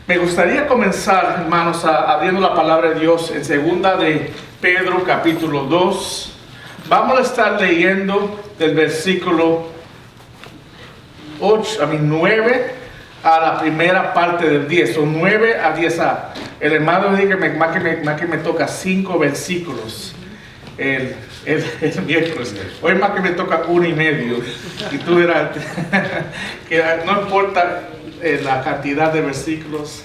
Me gustaría comenzar, hermanos, abriendo la palabra de Dios en segunda de Pedro, capítulo 2. Vamos a estar leyendo del versículo 9 a la primera parte del 10, o 9 a 10a. El hermano dice que me toca 5 versículos el miércoles. Hoy más que me toca 1.5. Y tú verás que no importa la cantidad de versículos,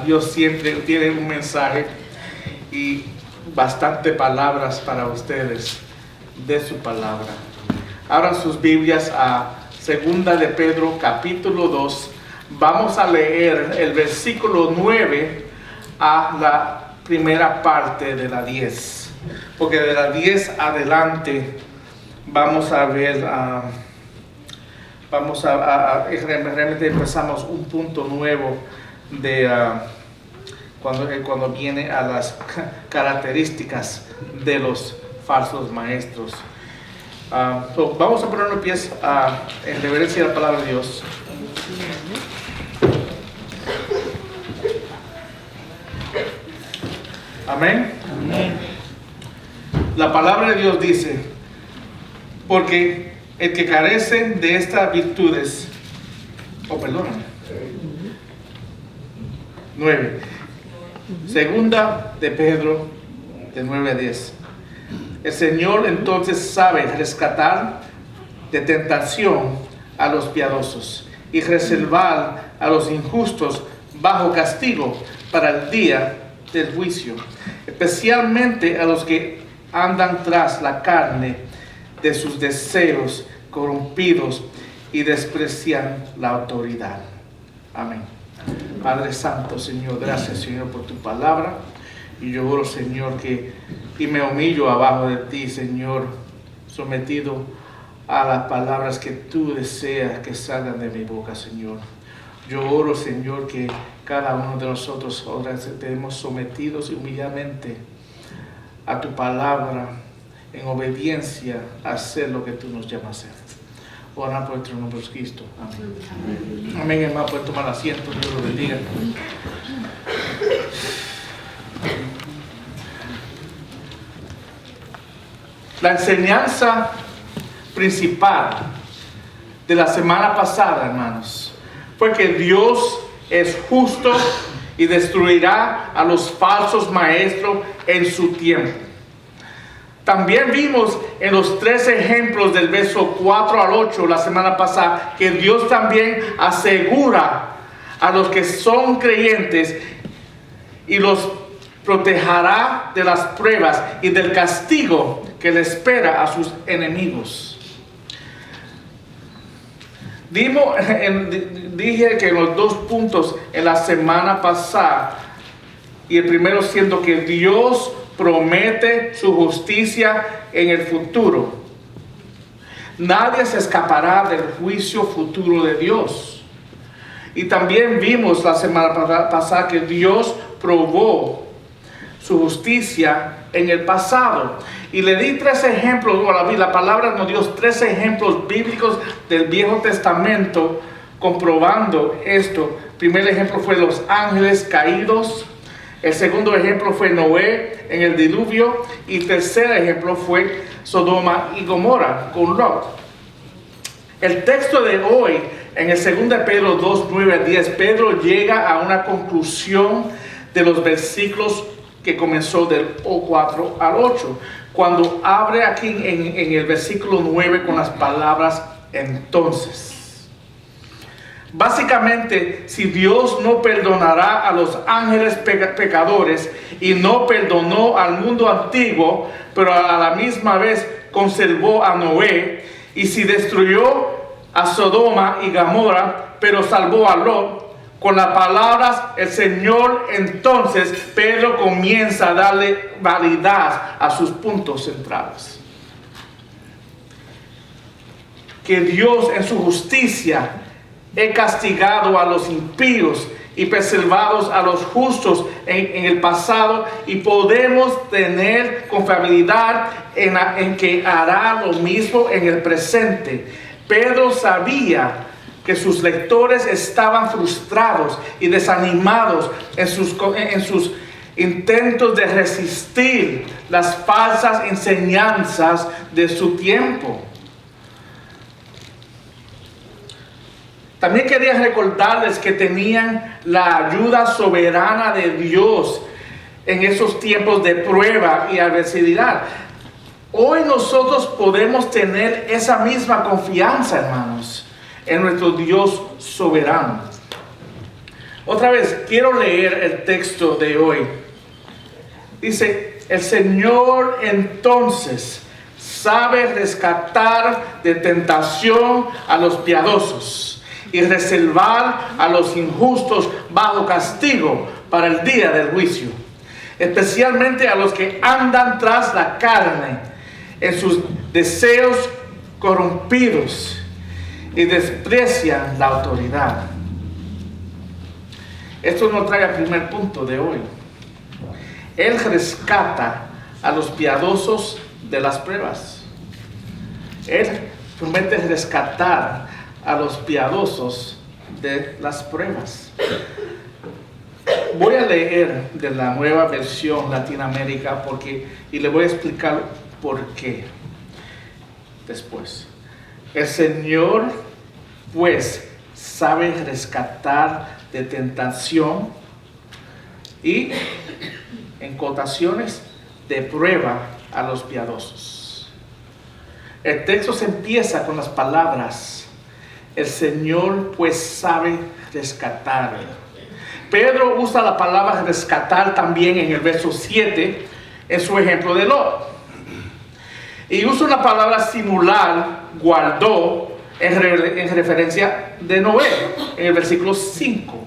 Dios siempre tiene un mensaje y bastante palabras para ustedes de su palabra. Abran sus Biblias a segunda de Pedro capítulo 2. Vamos a leer el versículo 9 a la primera parte de la 10, porque de la 10 adelante vamos a ver, realmente empezamos un punto nuevo de cuando viene a las características de los falsos maestros. Vamos a ponernos pies en reverencia a la palabra de Dios. Amén. Amén. La palabra de Dios dice: porque el que carece de estas virtudes, perdóname. 9. Segunda de Pedro, de 9 a 10. El Señor entonces sabe rescatar de tentación a los piadosos y reservar a los injustos bajo castigo para el día del juicio, especialmente a los que andan tras la carne de sus deseos corrompidos y desprecian la autoridad. Amén. Padre Santo, Señor, gracias, Señor, por tu palabra. Y yo oro, Señor, y me humillo abajo de ti, Señor, sometido a las palabras que tú deseas que salgan de mi boca, Señor. Yo oro, Señor, que cada uno de nosotros ahora estemos sometidos humildemente a tu palabra, en obediencia a hacer lo que tú nos llamas a hacer. Ora por nuestro nombre de Cristo. Amén. Amén. Amén, hermano. Pueden tomar asiento. Dios los bendiga. La enseñanza principal de la semana pasada, hermanos, fue que Dios es justo y destruirá a los falsos maestros en su tiempo. También vimos en los 3 ejemplos del verso 4 al 8 la semana pasada que Dios también asegura a los que son creyentes y los protegerá de las pruebas y del castigo que le espera a sus enemigos. Dije que en los 2 puntos en la semana pasada, y el primero siendo que Dios promete su justicia en el futuro. Nadie se escapará del juicio futuro de Dios. Y también vimos la semana pasada que Dios probó su justicia en el pasado. Y le di 3 ejemplos, la palabra nos dio 3 ejemplos bíblicos del Viejo Testamento comprobando esto. El primer ejemplo fue los ángeles caídos. El segundo ejemplo fue Noé en el diluvio. Y el tercer ejemplo fue Sodoma y Gomorra con Lot. El texto de hoy, en el 2 de Pedro 2, 9 a 10, Pedro llega a una conclusión de los versículos que comenzó del 4 al 8. Cuando abre aquí en el versículo 9 con las palabras entonces. Básicamente, si Dios no perdonará a los ángeles pecadores y no perdonó al mundo antiguo, pero a la misma vez conservó a Noé, y si destruyó a Sodoma y Gomorra, pero salvó a Lot, con las palabras el Señor, entonces Pedro comienza a darle validad a sus puntos centrales. Que Dios en su justicia he castigado a los impíos y preservados a los justos en el pasado, y podemos tener confiabilidad en que hará lo mismo en el presente. Pedro sabía que sus lectores estaban frustrados y desanimados en sus intentos de resistir las falsas enseñanzas de su tiempo. También quería recordarles que tenían la ayuda soberana de Dios en esos tiempos de prueba y adversidad. Hoy nosotros podemos tener esa misma confianza, hermanos, en nuestro Dios soberano. Otra vez, quiero leer el texto de hoy. Dice, el Señor entonces sabe rescatar de tentación a los piadosos y reservar a los injustos bajo castigo para el día del juicio, especialmente a los que andan tras la carne en sus deseos corrompidos y desprecian la autoridad. Esto nos trae al primer punto de hoy. Él rescata a los piadosos de las pruebas. Él promete rescatar a los piadosos de las pruebas. Voy a leer de la Nueva Versión Latinoamérica y le voy a explicar por qué después. El Señor, pues, sabe rescatar de tentación y, en cotaciones, de prueba a los piadosos. El texto se empieza con las palabras: el Señor, pues, sabe rescatar. Pedro usa la palabra rescatar también en el verso 7 en su ejemplo de Lot. Y usa una palabra singular, guardó, en referencia de Noé, en el versículo 5.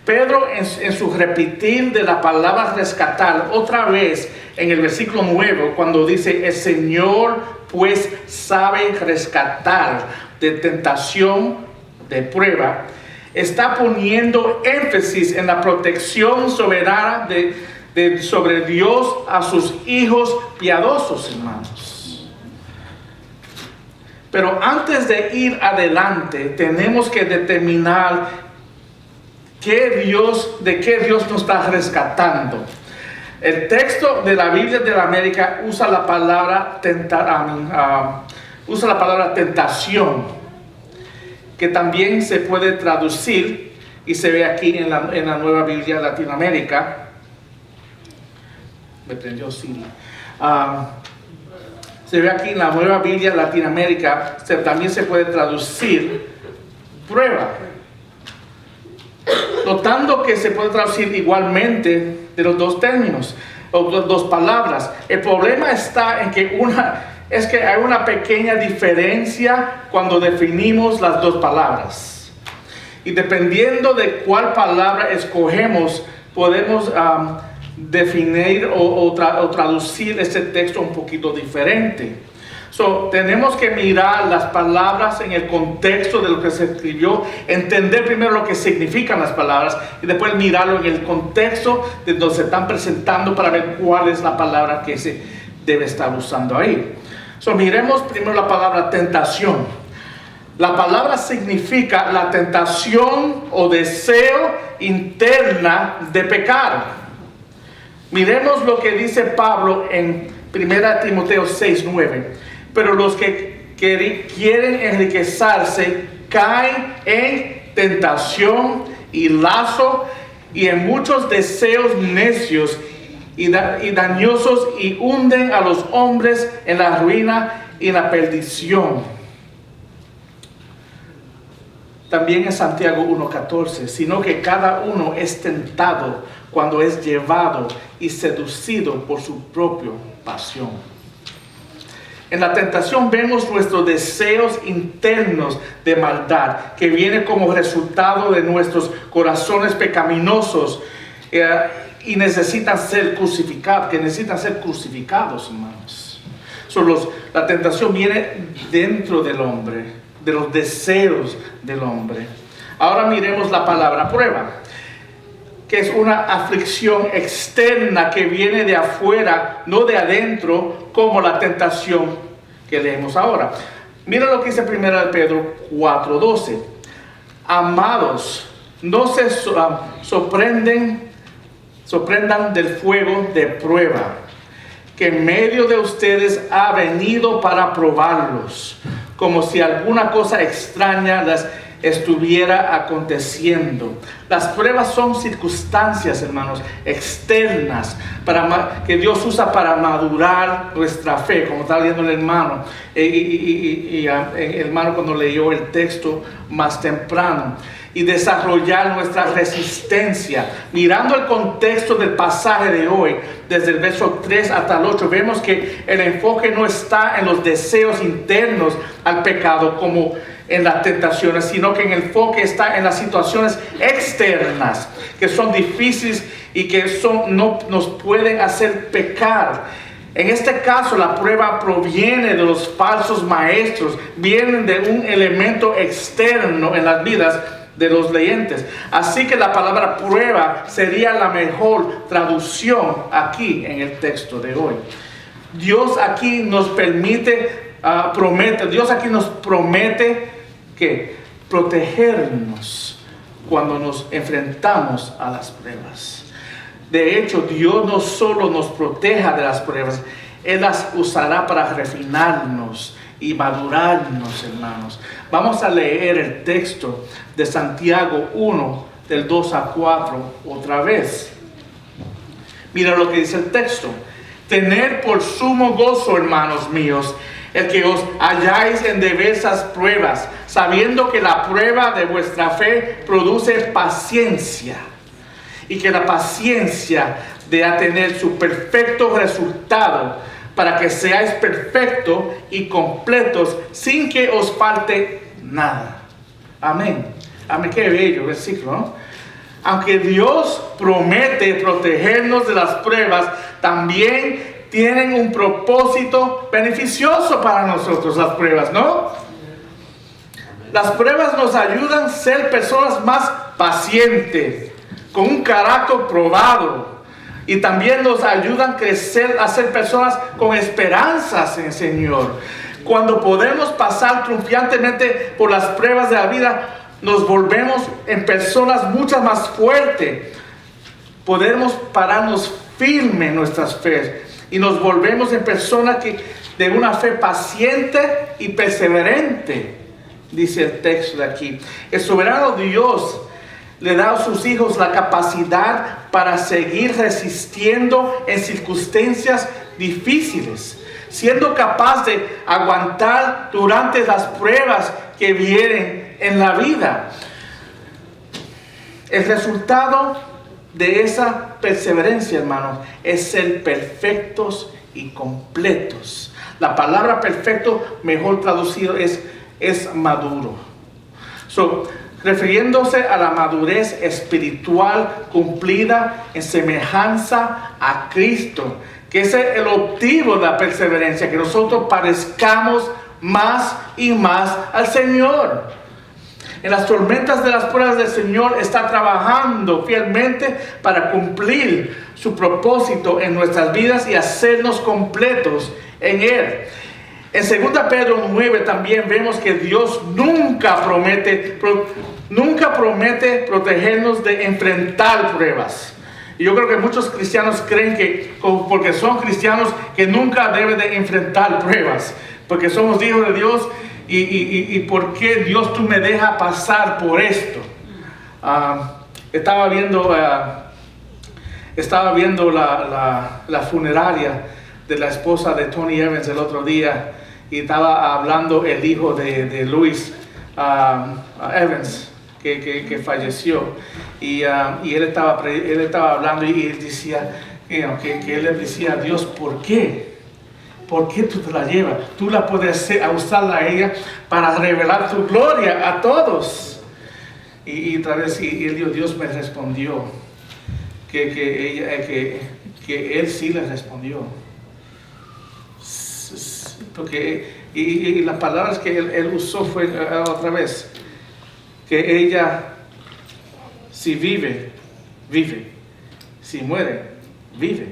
Pedro, en su repetir de la palabra rescatar, otra vez en el versículo 9, cuando dice, el Señor pues sabe rescatar de tentación, de prueba, está poniendo énfasis en la protección soberana sobre Dios a sus hijos piadosos, hermanos. Pero antes de ir adelante, tenemos que determinar de qué Dios nos está rescatando. El texto de la Biblia de la América usa la palabra tentación, que también se puede traducir y se ve aquí en la Nueva Biblia Latinoamérica. Me prendió Siri. Se ve aquí en la Nueva Biblia Latinoamérica, también se puede traducir prueba. Notando que se puede traducir igualmente de los dos términos, o dos palabras. El problema está en que hay una pequeña diferencia cuando definimos las dos palabras. Y dependiendo de cuál palabra escogemos, podemos definir o traducir ese texto un poquito diferente. Tenemos que mirar las palabras en el contexto de lo que se escribió, entender primero lo que significan las palabras y después mirarlo en el contexto de donde se están presentando para ver cuál es la palabra que se debe estar usando ahí. Miremos primero la palabra tentación. La palabra significa la tentación o deseo interna de pecar. Miremos lo que dice Pablo en 1 Timoteo 6:9. Pero los que quieren enriquecerse caen en tentación y lazo y en muchos deseos necios y dañosos y hunden a los hombres en la ruina y en la perdición. También en Santiago 1:14, sino que cada uno es tentado cuando es llevado y seducido por su propia pasión. En la tentación vemos nuestros deseos internos de maldad que viene como resultado de nuestros corazones pecaminosos y necesitan ser crucificados, hermanos. La tentación viene dentro del hombre, de los deseos del hombre. Ahora miremos la palabra prueba, que es una aflicción externa que viene de afuera, no de adentro, como la tentación que leemos ahora. Mira lo que dice 1 Pedro 4:12. Amados, no se sorprendan del fuego de prueba que en medio de ustedes ha venido para probarlos, como si alguna cosa extraña les estuviera aconteciendo. Las pruebas son circunstancias, hermanos, externas, que Dios usa para madurar nuestra fe, como está leyendo el hermano, el hermano cuando leyó el texto más temprano, y desarrollar nuestra resistencia. Mirando el contexto del pasaje de hoy, desde el verso 3 hasta el 8, vemos que el enfoque no está en los deseos internos al pecado como en las tentaciones, sino que el enfoque está en las situaciones externas que son difíciles y que no nos pueden hacer pecar. En este caso, la prueba proviene de los falsos maestros, vienen de un elemento externo en las vidas de los leyentes. Así que la palabra prueba sería la mejor traducción aquí en el texto de hoy. Dios aquí nos promete que protegernos cuando nos enfrentamos a las pruebas. De hecho, Dios no solo nos proteja de las pruebas, Él las usará para refinarnos y madurarnos, hermanos. Vamos a leer el texto de Santiago 1, del 2 a 4, otra vez. Mira lo que dice el texto. Tened por sumo gozo, hermanos míos, el que os halláis en diversas pruebas, sabiendo que la prueba de vuestra fe produce paciencia, y que la paciencia debe tener su perfecto resultado, para que seáis perfectos y completos, sin que os falte nada. Amén. Amén, qué bello versículo, ¿no? Aunque Dios promete protegernos de las pruebas, también tienen un propósito beneficioso para nosotros las pruebas, ¿no? Las pruebas nos ayudan a ser personas más pacientes, con un carácter probado. Y también nos ayudan a crecer, a ser personas con esperanzas en el Señor. Cuando podemos pasar triunfantemente por las pruebas de la vida, nos volvemos en personas mucho más fuertes. Podemos pararnos firmes en nuestras fe y nos volvemos en personas de una fe paciente y perseverante, dice el texto de aquí. El soberano Dios le da a sus hijos la capacidad para seguir resistiendo en circunstancias difíciles, siendo capaz de aguantar durante las pruebas que vienen en la vida. El resultado de esa perseverancia, hermanos, es ser perfectos y completos. La palabra perfecto, mejor traducido, es maduro. Refiriéndose a la madurez espiritual cumplida en semejanza a Cristo, que es el objetivo de la perseverancia, que nosotros parezcamos más y más al Señor. En las tormentas de las pruebas del Señor está trabajando fielmente para cumplir su propósito en nuestras vidas y hacernos completos en Él. En 2 Pedro 9 también vemos que Dios nunca promete protegernos de enfrentar pruebas. Y yo creo que muchos cristianos creen que, porque son cristianos, que nunca deben de enfrentar pruebas, porque somos hijos de Dios. ¿Y por qué Dios tú me dejas pasar por esto? Estaba viendo la funeraria de la esposa de Tony Evans el otro día, y estaba hablando el hijo de Louis Evans, que falleció, y él estaba hablando, y él decía que él le decía a Dios, ¿por qué? ¿Por qué tú te la llevas? Tú la puedes usarla a ella para revelar tu gloria a todos. Y otra vez, y él dijo, Dios me respondió que él sí le respondió. Porque, y las palabras que él usó fue otra vez, que ella, si vive, vive. Si muere, vive.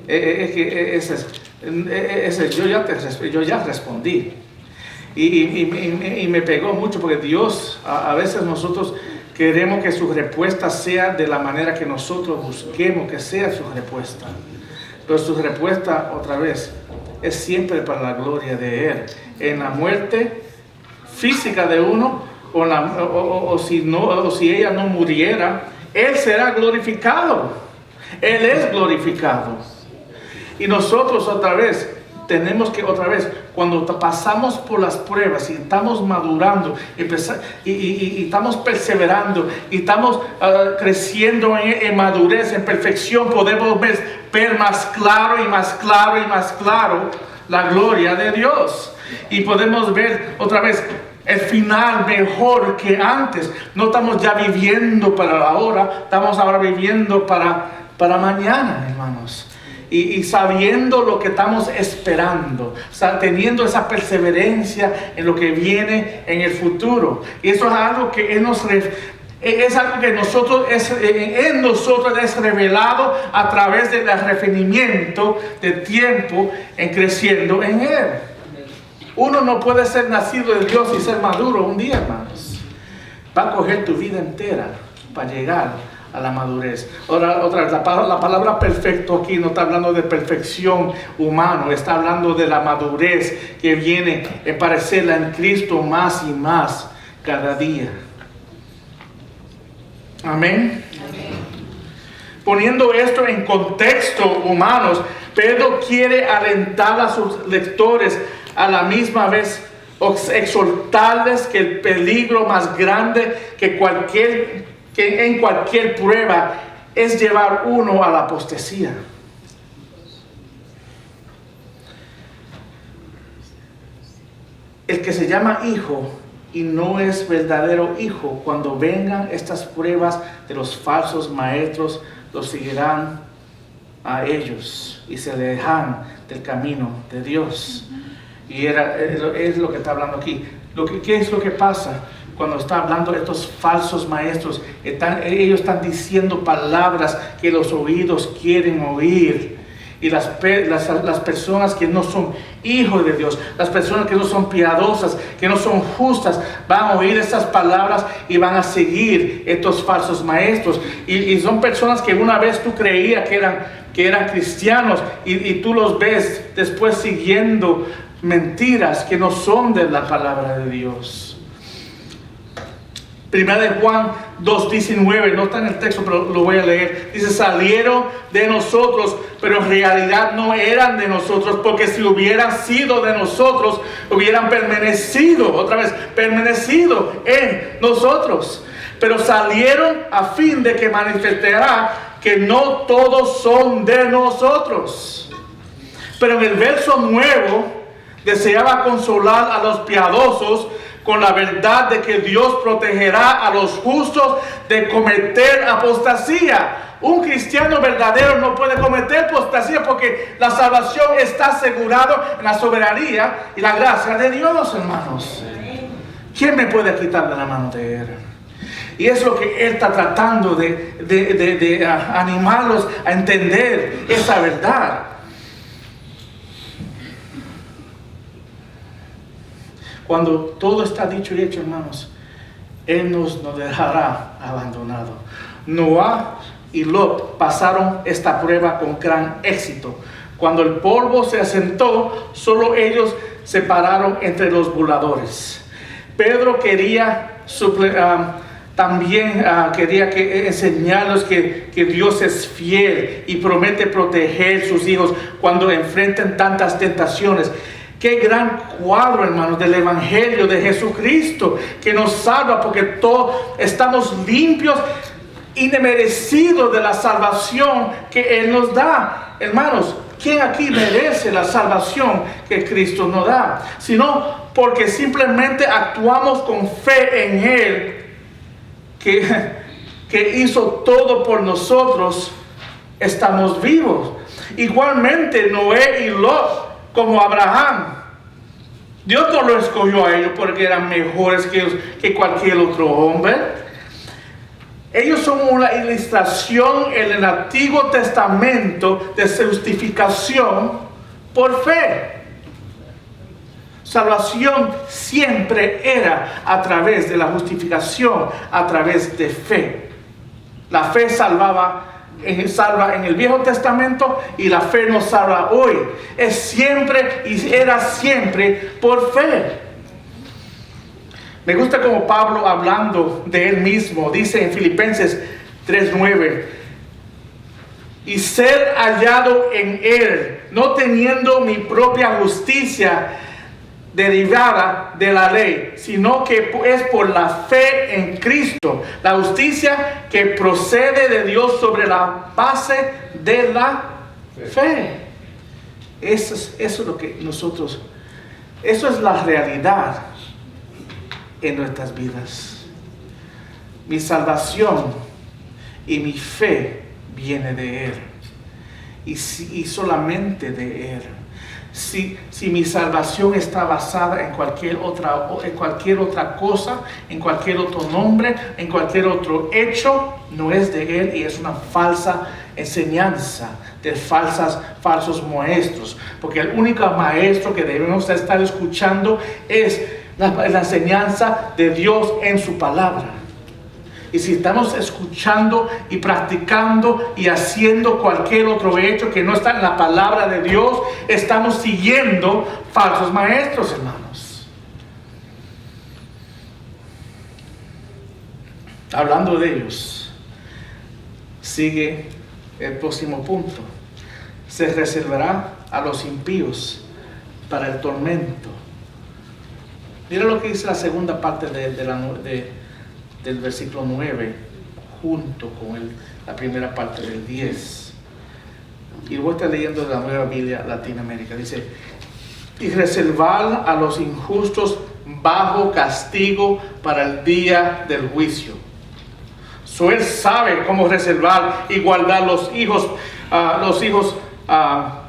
Es que yo ya respondí. Y me pegó mucho porque Dios, a veces nosotros queremos que su respuesta sea de la manera que nosotros busquemos que sea su respuesta. Pero su respuesta, otra vez, es siempre para la gloria de Él. En la muerte física de uno, o si ella no muriera, Él será glorificado. Él es glorificado. Y nosotros otra vez tenemos que, cuando pasamos por las pruebas y estamos madurando y estamos perseverando y estamos creciendo en madurez, en perfección, podemos ver más claro y más claro y más claro la gloria de Dios. Y podemos ver otra vez el final mejor que antes. No estamos ya viviendo para la hora, estamos ahora viviendo para mañana, hermanos. Y sabiendo lo que estamos esperando, teniendo esa perseverancia en lo que viene en el futuro. Y eso es algo que en nosotros es revelado a través del refinamiento de tiempo en creciendo en Él. Uno no puede ser nacido de Dios y ser maduro un día, hermanos. Va a coger tu vida entera para llegar a la madurez. Otra vez, la palabra perfecto aquí no está hablando de perfección humana, está hablando de la madurez que viene en parecerla en Cristo más y más cada día. Amén. Poniendo esto en contexto humanos, Pedro quiere alentar a sus lectores a la misma vez exhortarles que el peligro más grande que en cualquier prueba es llevar uno a la apostasía. El que se llama hijo y no es verdadero hijo, cuando vengan estas pruebas de los falsos maestros, los seguirán a ellos y se alejan del camino de Dios. Y es lo que está hablando aquí. ¿Qué es lo que pasa? Cuando está hablando de estos falsos maestros, ellos están diciendo palabras que los oídos quieren oír. Y las personas que no son hijos de Dios, las personas que no son piadosas, que no son justas, van a oír esas palabras y van a seguir estos falsos maestros. Y son personas que una vez tú creías que eran cristianos y tú los ves después siguiendo mentiras que no son de la palabra de Dios. Primera de Juan 2:19, no está en el texto, pero lo voy a leer. Dice: salieron de nosotros, pero en realidad no eran de nosotros, porque si hubieran sido de nosotros, hubieran permanecido en nosotros. Pero salieron a fin de que manifestara que no todos son de nosotros. Pero en el verso nuevo, deseaba consolar a los piadosos con la verdad de que Dios protegerá a los justos de cometer apostasía. Un cristiano verdadero no puede cometer apostasía porque la salvación está asegurada en la soberanía y la gracia de Dios, hermanos. ¿Quién me puede quitar de la mano de Él? Y es lo que Él está tratando de animarlos a entender esa verdad. Cuando todo está dicho y hecho, hermanos, Él nos dejará abandonado. Noah y Lot pasaron esta prueba con gran éxito. Cuando el polvo se asentó, solo ellos se pararon entre los burladores. Pedro quería enseñarles que Dios es fiel y promete proteger sus hijos cuando enfrenten tantas tentaciones. Qué gran cuadro, hermanos, del Evangelio de Jesucristo, que nos salva porque todos estamos limpios y merecidos de la salvación que Él nos da. Hermanos, ¿quién aquí merece la salvación que Cristo nos da? Sino porque simplemente actuamos con fe en Él, que hizo todo por nosotros, estamos vivos. Igualmente Noé y Lot, como Abraham, Dios no lo escogió a ellos porque eran mejores que cualquier otro hombre. Ellos son una ilustración en el Antiguo Testamento de justificación por fe. salvación siempre era a través de la justificación, a través de fe. La fe salva en el Viejo Testamento y la fe nos salva hoy. Es siempre y era siempre por fe. Me gusta como Pablo, hablando de él mismo, dice en Filipenses 3:9, y ser hallado en él, no teniendo mi propia justicia derivada de la ley, sino que es por la fe en Cristo, la justicia que procede de Dios sobre la base de la fe. Eso es lo que nosotros, eso es la realidad en nuestras vidas. Mi salvación y mi fe viene de Él, y solamente de Él. Si mi salvación está basada en cualquier otra cosa, en cualquier otro nombre, en cualquier otro hecho, no es de Él y es una falsa enseñanza de falsos maestros. Porque el único maestro que debemos estar escuchando es la enseñanza de Dios en su palabra. Y si estamos escuchando y practicando y haciendo cualquier otro hecho que no está en la palabra de Dios, estamos siguiendo falsos maestros, hermanos. Hablando de ellos, sigue el próximo punto. Se reservará a los impíos para el tormento. Mira lo que dice la segunda parte del versículo 9, junto con la primera parte del 10. Y voy a estar leyendo de la Nueva Biblia Latinoamérica. Dice, y reservar a los injustos bajo castigo para el día del juicio. Él sabe cómo reservar y guardar los hijos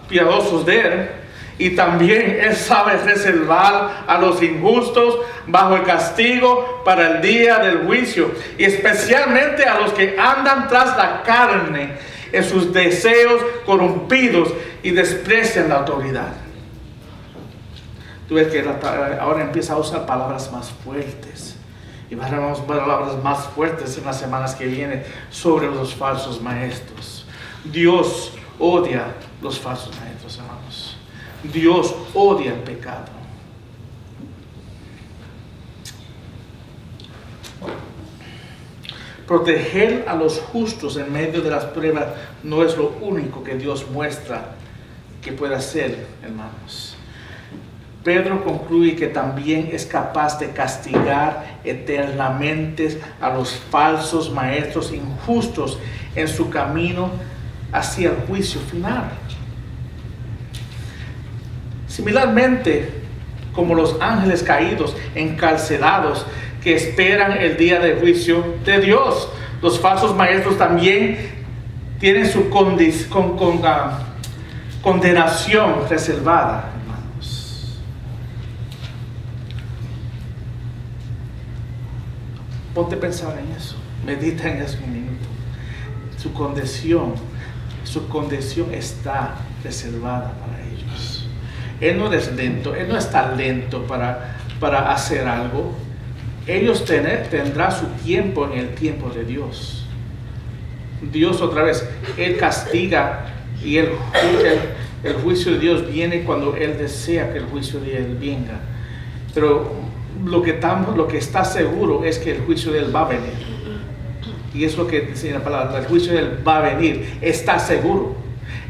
piadosos de Él. Y también Él sabe reservar a los injustos bajo el castigo para el día del juicio. Y especialmente a los que andan tras la carne en sus deseos corrompidos y desprecian la autoridad. Tú ves que ahora empieza a usar palabras más fuertes. Y vamos a ver palabras más fuertes en las semanas que vienen sobre los falsos maestros. Dios odia los falsos maestros, hermanos. Dios odia el pecado. Proteger a los justos en medio de las pruebas no es lo único que Dios muestra que puede hacer, hermanos. Pedro concluye que también es capaz de castigar eternamente a los falsos maestros injustos en su camino hacia el juicio final. Similarmente, como los ángeles caídos, encarcelados, que esperan el día del juicio de Dios, los falsos maestros también tienen su condenación reservada, hermanos. Ponte a pensar en eso, medita en eso un minuto. Su condenación está reservada para ellos. Él no es lento, Él no está lento para hacer algo. Ellos tendrán su tiempo en el tiempo de Dios. Dios otra vez, Él castiga y el juicio de Dios viene cuando Él desea que el juicio de Él venga. Pero lo que está seguro es que el juicio de Él va a venir. Y es lo que dice la palabra, el juicio de Él va a venir, está seguro.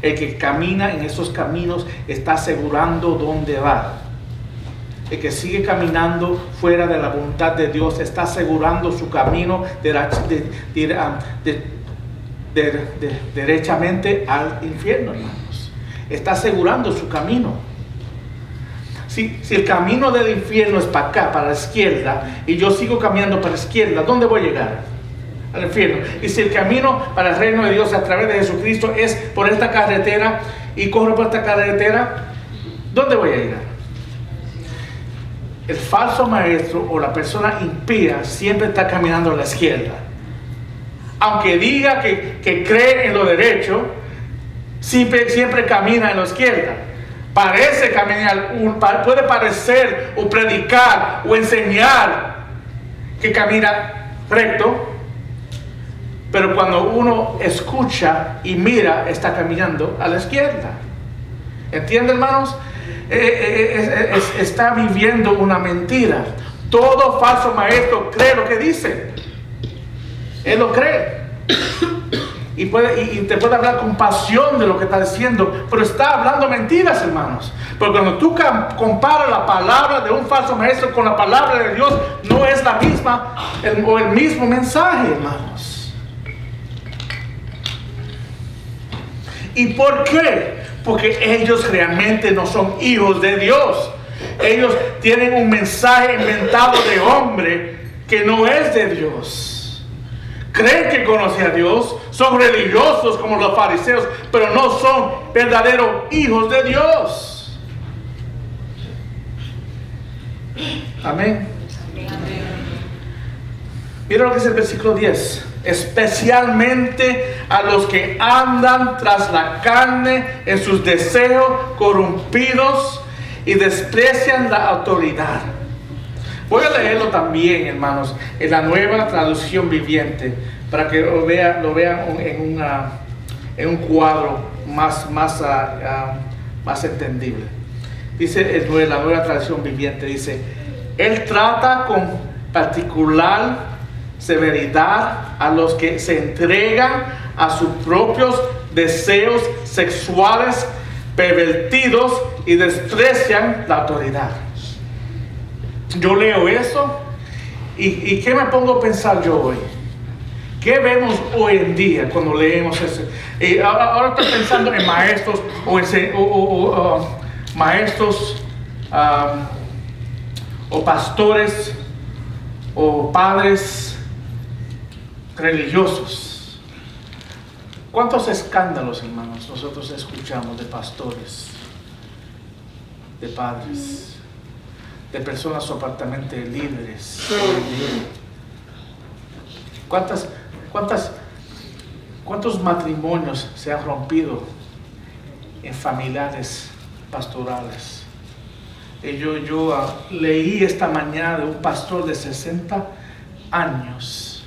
El que camina en esos caminos está asegurando dónde va. El que sigue caminando fuera de la voluntad de Dios está asegurando su camino derechamente al infierno, hermanos. Está asegurando su camino. Si el camino del infierno es para acá, para la izquierda, y yo sigo caminando para la izquierda, ¿dónde voy a llegar? Al infierno. Y si el camino para el reino de Dios a través de Jesucristo es por esta carretera y corro por esta carretera, ¿dónde voy a llegar? El falso maestro o la persona impía siempre está caminando a la izquierda. Aunque diga que cree en lo derecho, siempre camina en la izquierda. parece caminar, puede parecer o predicar o enseñar que camina recto, pero cuando uno escucha y mira, está caminando a la izquierda. ¿Entienden, hermanos? Está viviendo una mentira. Todo falso maestro cree lo que dice. Él lo cree. Y te puede hablar con pasión de lo que está diciendo, pero está hablando mentiras, hermanos. Porque cuando tú comparas la palabra de un falso maestro con la palabra de Dios, no es la misma o el mismo mensaje, hermanos. ¿Y por qué? Porque ellos realmente no son hijos de Dios. Ellos tienen un mensaje inventado de hombre que no es de Dios. Creen que conocen a Dios, son religiosos como los fariseos, pero no son verdaderos hijos de Dios. Amén. Mira lo que dice el versículo 10. Especialmente a los que andan tras la carne en sus deseos corrompidos y desprecian la autoridad. Voy a leerlo también, hermanos, en la Nueva Traducción Viviente, para que lo vean en un cuadro más entendible. Dice la Nueva Traducción Viviente, dice: Él trata con particular severidad a los que se entregan a sus propios deseos sexuales pervertidos y desprecian la autoridad. Yo leo eso y ¿qué me pongo a pensar yo hoy? ¿Qué vemos hoy en día cuando leemos eso? Ahora estoy pensando en maestros maestros o pastores o padres religiosos. ¿Cuántos escándalos, hermanos, nosotros escuchamos de pastores, de padres, de personas aparentemente líderes? ¿Cuántos matrimonios se han rompido en familiares pastorales? Yo leí esta mañana de un pastor de 60 años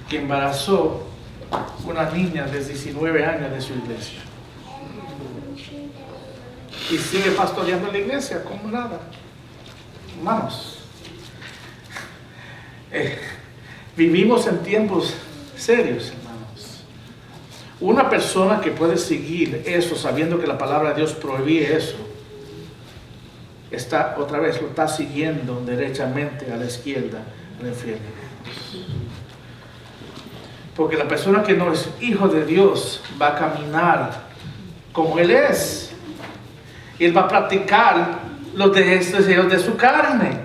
que embarazó una niña de 19 años de su iglesia y sigue pastoreando la iglesia como nada. Hermanos, vivimos en tiempos serios, hermanos. Una persona que puede seguir eso sabiendo que la palabra de Dios prohíbe eso, lo está siguiendo derechamente a la izquierda, al infierno. Porque la persona que no es hijo de Dios va a caminar como Él es. Y Él va a practicar los deseos de su carne.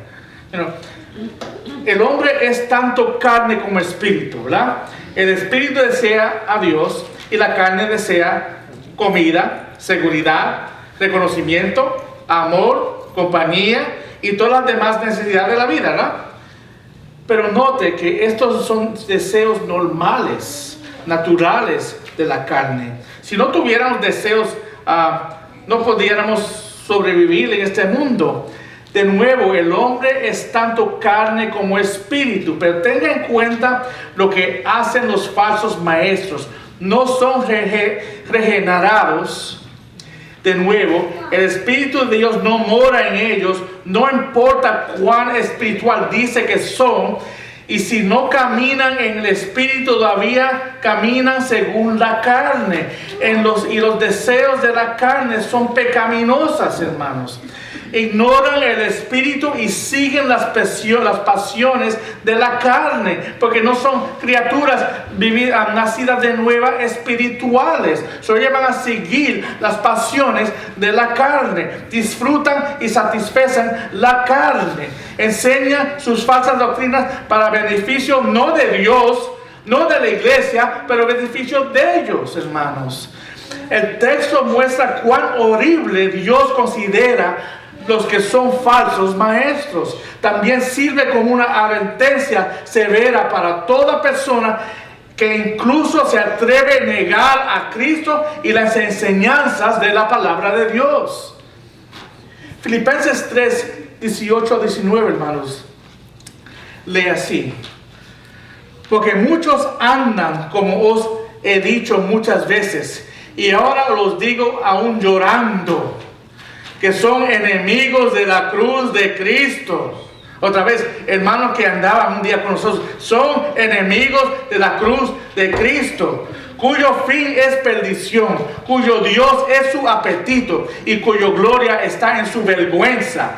El hombre es tanto carne como espíritu, ¿verdad? El espíritu desea a Dios y la carne desea comida, seguridad, reconocimiento, amor, compañía y todas las demás necesidades de la vida, ¿verdad? Pero note que estos son deseos normales, naturales de la carne. Si no tuviéramos deseos, no pudiéramos sobrevivir en este mundo. De nuevo, el hombre es tanto carne como espíritu, pero tenga en cuenta lo que hacen los falsos maestros. No son regenerados. De nuevo, el Espíritu de Dios no mora en ellos, no importa cuán espiritual dice que son, y si no caminan en el Espíritu todavía caminan según la carne. Y los deseos de la carne son pecaminosas, hermanos. Ignoran el Espíritu y siguen las pasiones de la carne, porque no son criaturas nacidas de nuevo espirituales. Ellos van a seguir las pasiones de la carne, disfrutan y satisfacen la carne, enseñan sus falsas doctrinas para beneficio no de Dios, no de la iglesia, pero beneficio de ellos, hermanos. El texto muestra cuán horrible Dios considera los que son falsos maestros. También sirve como una advertencia severa para toda persona que incluso se atreve a negar a Cristo y las enseñanzas de la palabra de Dios. Filipenses 3, 18 a 19, hermanos, lee así: porque muchos andan, como os he dicho muchas veces, y ahora los digo aún llorando, que son enemigos de la cruz de Cristo. Otra vez, hermanos que andaban un día con nosotros, son enemigos de la cruz de Cristo, cuyo fin es perdición, cuyo Dios es su apetito y cuyo gloria está en su vergüenza,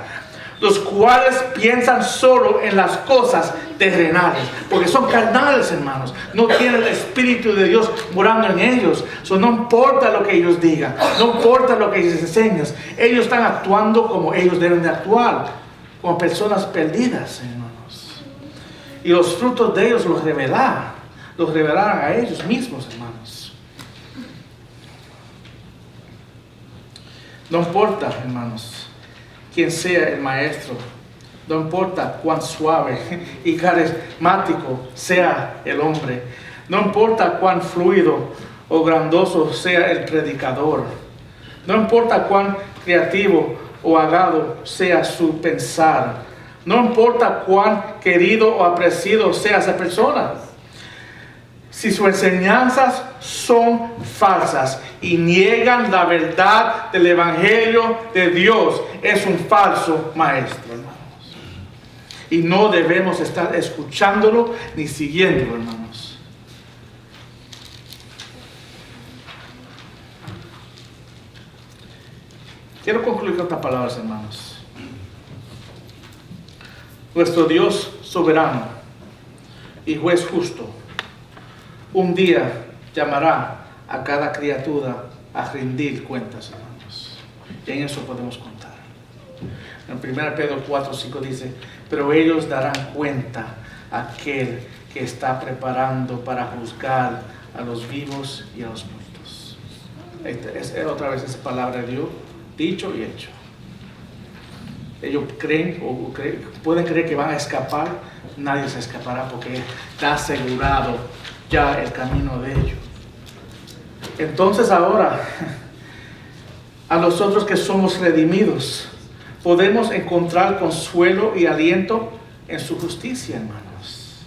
los cuales piensan solo en las cosas terrenales, porque son carnales, hermanos, no tienen el Espíritu de Dios morando en ellos. No importa lo que ellos digan, no importa lo que ellos enseñan, ellos están actuando como ellos deben de actuar, como personas perdidas, hermanos. Y los frutos de ellos los revelarán a ellos mismos, hermanos. No importa, hermanos, quién sea el maestro, no importa cuán suave y carismático sea el hombre, no importa cuán fluido o grandoso sea el predicador, no importa cuán creativo o agado sea su pensar, no importa cuán querido o apreciado sea esa persona, si sus enseñanzas son falsas y niegan la verdad del Evangelio de Dios, es un falso maestro, hermanos. Y no debemos estar escuchándolo ni siguiéndolo, hermanos. Quiero concluir con estas palabras, hermanos. Nuestro Dios soberano y juez justo un día llamará a cada criatura a rendir cuentas, hermanos. Y en eso podemos contar. En 1 Pedro 4, 5 dice: pero ellos darán cuenta a aquel que está preparando para juzgar a los vivos y a los muertos. Es otra vez esa palabra de Dios, dicho y hecho. Ellos pueden creer que van a escapar. Nadie se escapará, porque está asegurado ya el camino de ellos. Entonces ahora, a nosotros que somos redimidos, podemos encontrar consuelo y aliento en su justicia, hermanos.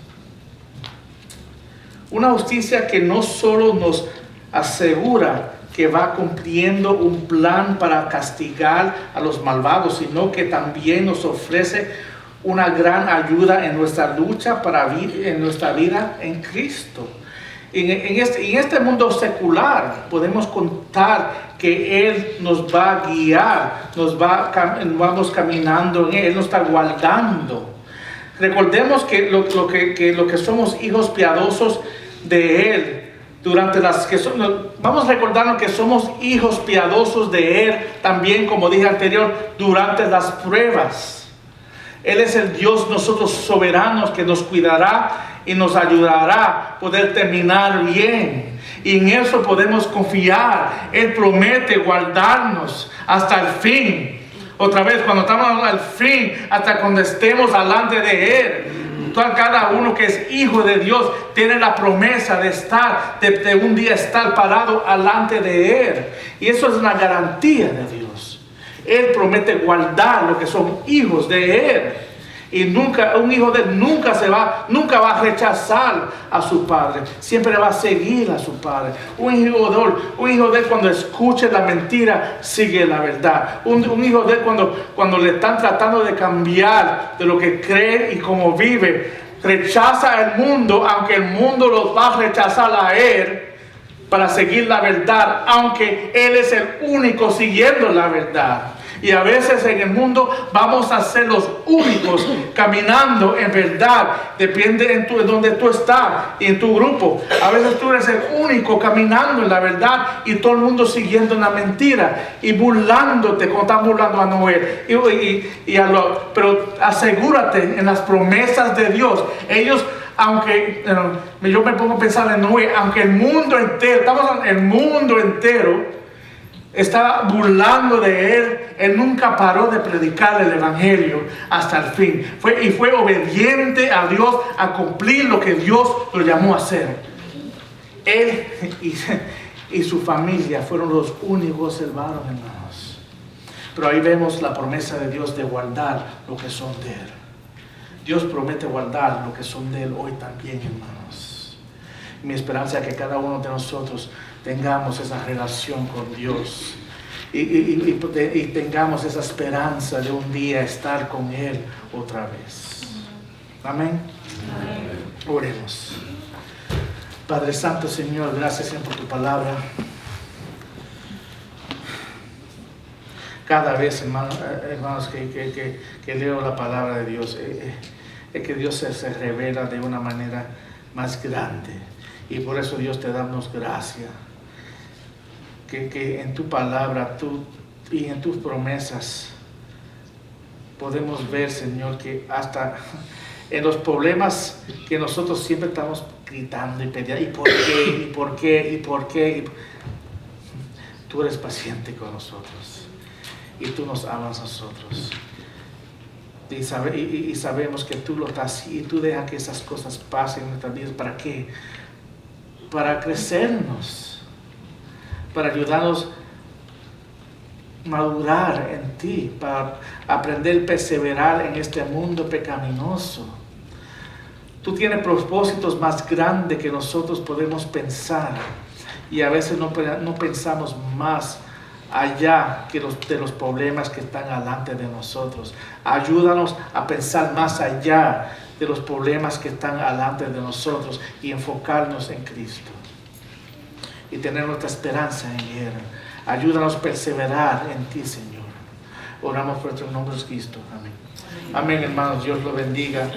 Una justicia que no solo nos asegura que va cumpliendo un plan para castigar a los malvados, sino que también nos ofrece una gran ayuda en nuestra lucha en nuestra vida en Cristo. En este mundo secular podemos contar que Él nos va a guiar, vamos caminando en Él, Él nos está guardando. Recordemos que lo que somos hijos piadosos de Él. Vamos recordando que somos hijos piadosos de Él también, como dije anterior, durante las pruebas. Él es el Dios, nosotros soberanos, que nos cuidará y nos ayudará a poder terminar bien. Y en eso podemos confiar. Él promete guardarnos hasta el fin. Otra vez, cuando estamos al fin, hasta cuando estemos delante de Él. Cada uno que es hijo de Dios tiene la promesa de un día estar parado delante de Él. Y eso es una garantía de Dios. Él promete guardar lo que son hijos de Él. Y un hijo de Él nunca va a rechazar a su padre. Siempre va a seguir a su padre. Un hijo de Él, cuando escuche la mentira, sigue la verdad. Un hijo de Él, cuando le están tratando de cambiar de lo que cree y cómo vive, rechaza el mundo, aunque el mundo los va a rechazar a Él, para seguir la verdad, aunque Él es el único siguiendo la verdad. Y a veces en el mundo vamos a ser los únicos caminando en verdad. Depende de donde tú estás y en tu grupo. A veces tú eres el único caminando en la verdad y todo el mundo siguiendo la mentira y burlándote, como están burlando a Noé. Pero asegúrate en las promesas de Dios. Ellos, aunque yo me pongo a pensar en Noé, aunque el mundo entero estaba burlando de Él, Él nunca paró de predicar el Evangelio hasta el fin. Fue obediente a Dios a cumplir lo que Dios lo llamó a hacer. Él y su familia fueron los únicos hermanos. Pero ahí vemos la promesa de Dios de guardar lo que son de Él. Dios promete guardar lo que son de Él hoy también, hermanos. Mi esperanza es que cada uno de nosotros tengamos esa relación con Dios y tengamos esa esperanza de un día estar con Él otra vez. Amén. Amén. Oremos. Padre Santo, Señor, gracias Señor por tu palabra. Cada vez, hermanos, que leo la palabra de Dios, es que Dios se revela de una manera más grande. Y por eso Dios te damos gracias. Que en tu palabra y en tus promesas podemos ver, Señor, que hasta en los problemas que nosotros siempre estamos gritando y pidiendo, ¿y por qué? ¿Y por qué? ¿Y por qué? Tú eres paciente con nosotros y tú nos amas a nosotros. Y sabemos que tú lo estás y tú dejas que esas cosas pasen en nuestras vidas. ¿Para qué? Para crecernos, para ayudarnos a madurar en ti, para aprender a perseverar en este mundo pecaminoso. Tú tienes propósitos más grandes que nosotros podemos pensar y a veces no pensamos más allá de los problemas que están delante de nosotros. Ayúdanos a pensar más allá de los problemas que están delante de nosotros y enfocarnos en Cristo y tener nuestra esperanza en Él. Ayúdanos a perseverar en ti, Señor. Oramos por tu nombre, Cristo. Amén. Amén, hermanos. Dios lo bendiga.